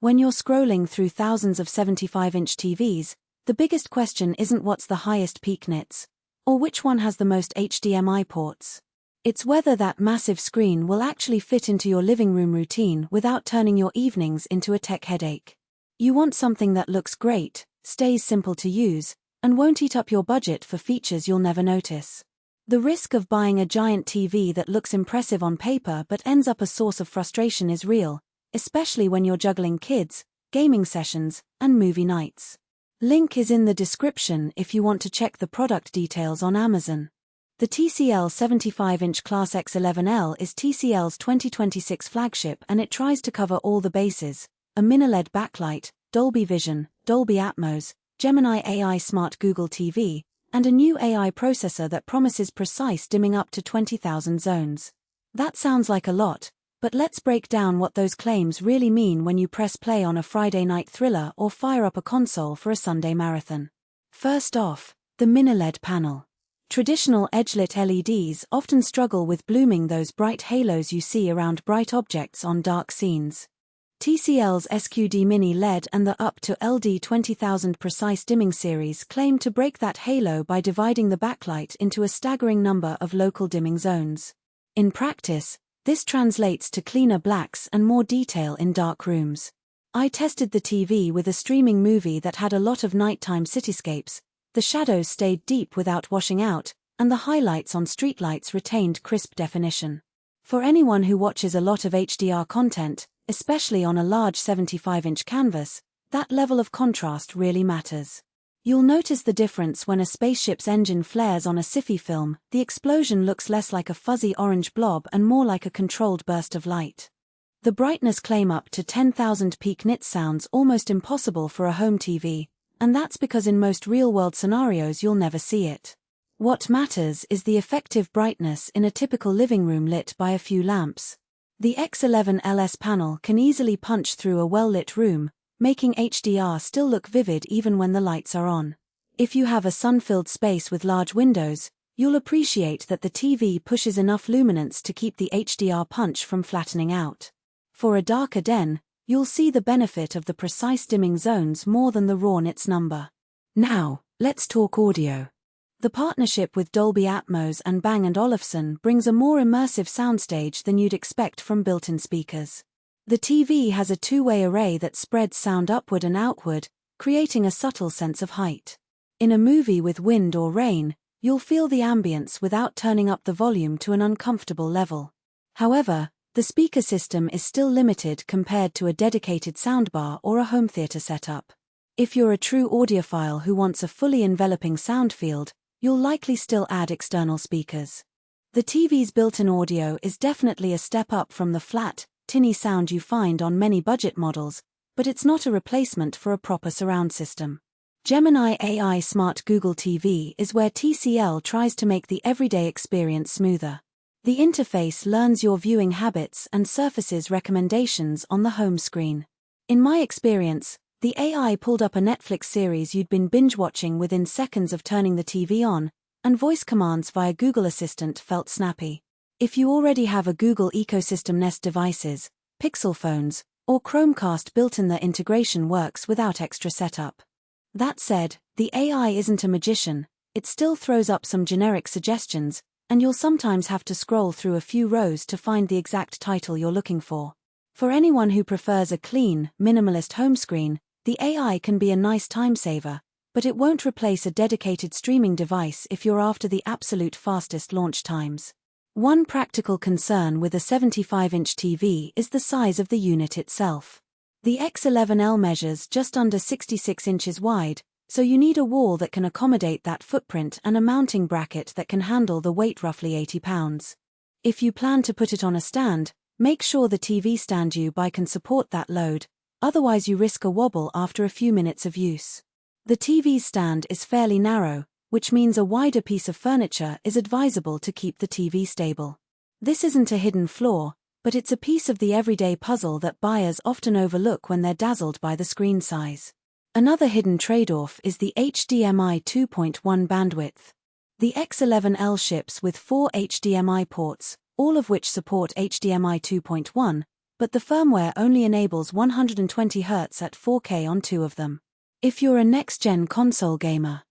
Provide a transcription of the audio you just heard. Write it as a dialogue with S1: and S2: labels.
S1: When you're scrolling through thousands of 75-inch TVs, the biggest question isn't what's the highest peak nits, or which one has the most HDMI ports. It's whether that massive screen will actually fit into your living room routine without turning your evenings into a tech headache. You want something that looks great, stays simple to use, and won't eat up your budget for features you'll never notice. The risk of buying a giant TV that looks impressive on paper but ends up a source of frustration is real, especially when you're juggling kids, gaming sessions, and movie nights. Link is in the description if you want to check the product details on Amazon. The TCL 75-inch Class X11L is TCL's 2026 flagship, and it tries to cover all the bases: a Mini-LED backlight, Dolby Vision, Dolby Atmos, Gemini AI Smart Google TV, and a new AI processor that promises precise dimming up to 20,000 zones. That sounds like a lot, but let's break down what those claims really mean when you press play on a Friday night thriller or fire up a console for a Sunday marathon. First off, the Mini-LED panel. Traditional edge-lit LEDs often struggle with blooming those bright halos you see around bright objects on dark scenes. TCL's SQD-Mini LED and the up to LD 20,000 precise dimming series claim to break that halo by dividing the backlight into a staggering number of local dimming zones. In practice, this translates to cleaner blacks and more detail in dark rooms. I tested the TV with a streaming movie that had a lot of nighttime cityscapes. The shadows stayed deep without washing out, and the highlights on streetlights retained crisp definition. For anyone who watches a lot of HDR content, especially on a large 75-inch canvas, that level of contrast really matters. You'll notice the difference when a spaceship's engine flares on a sci-fi film. The explosion looks less like a fuzzy orange blob and more like a controlled burst of light. The brightness claim up to 10,000 peak nits sounds almost impossible for a home TV, and that's because in most real-world scenarios you'll never see it. What matters is the effective brightness in a typical living room lit by a few lamps. The X11L panel can easily punch through a well-lit room, making HDR still look vivid even when the lights are on. If you have a sun-filled space with large windows, you'll appreciate that the TV pushes enough luminance to keep the HDR punch from flattening out. For a darker den, you'll see the benefit of the precise dimming zones more than the raw nits number. Now, let's talk audio. The partnership with Dolby Atmos and Bang & Olufsen brings a more immersive soundstage than you'd expect from built-in speakers. The TV has a two-way array that spreads sound upward and outward, creating a subtle sense of height. In a movie with wind or rain, you'll feel the ambience without turning up the volume to an uncomfortable level. However, the speaker system is still limited compared to a dedicated soundbar or a home theater setup. If you're a true audiophile who wants a fully enveloping sound field, you'll likely still add external speakers. The TV's built-in audio is definitely a step up from the flat, tinny sound you find on many budget models, but it's not a replacement for a proper surround system. Gemini AI Smart Google TV is where TCL tries to make the everyday experience smoother. The interface learns your viewing habits and surfaces recommendations on the home screen. In my experience, the AI pulled up a Netflix series you'd been binge-watching within seconds of turning the TV on, and voice commands via Google Assistant felt snappy. If you already have a Google ecosystem Nest devices, Pixel phones, or Chromecast built in, the integration works without extra setup. That said, the AI isn't a magician. It still throws up some generic suggestions, and you'll sometimes have to scroll through a few rows to find the exact title you're looking for. For anyone who prefers a clean, minimalist home screen, the AI can be a nice time saver, but it won't replace a dedicated streaming device if you're after the absolute fastest launch times. One practical concern with a 75-inch TV is the size of the unit itself. The X11L measures just under 66 inches wide, so you need a wall that can accommodate that footprint and a mounting bracket that can handle the weight, roughly 80 pounds. If you plan to put it on a stand, make sure the TV stand you buy can support that load, otherwise you risk a wobble after a few minutes of use. The TV stand is fairly narrow, which means a wider piece of furniture is advisable to keep the TV stable. This isn't a hidden flaw, but it's a piece of the everyday puzzle that buyers often overlook when they're dazzled by the screen size. Another hidden trade-off is the HDMI 2.1 bandwidth. The X11L ships with 4 HDMI ports, all of which support HDMI 2.1, but the firmware only enables 120Hz at 4K on 2 of them. If you're a next-gen console gamer,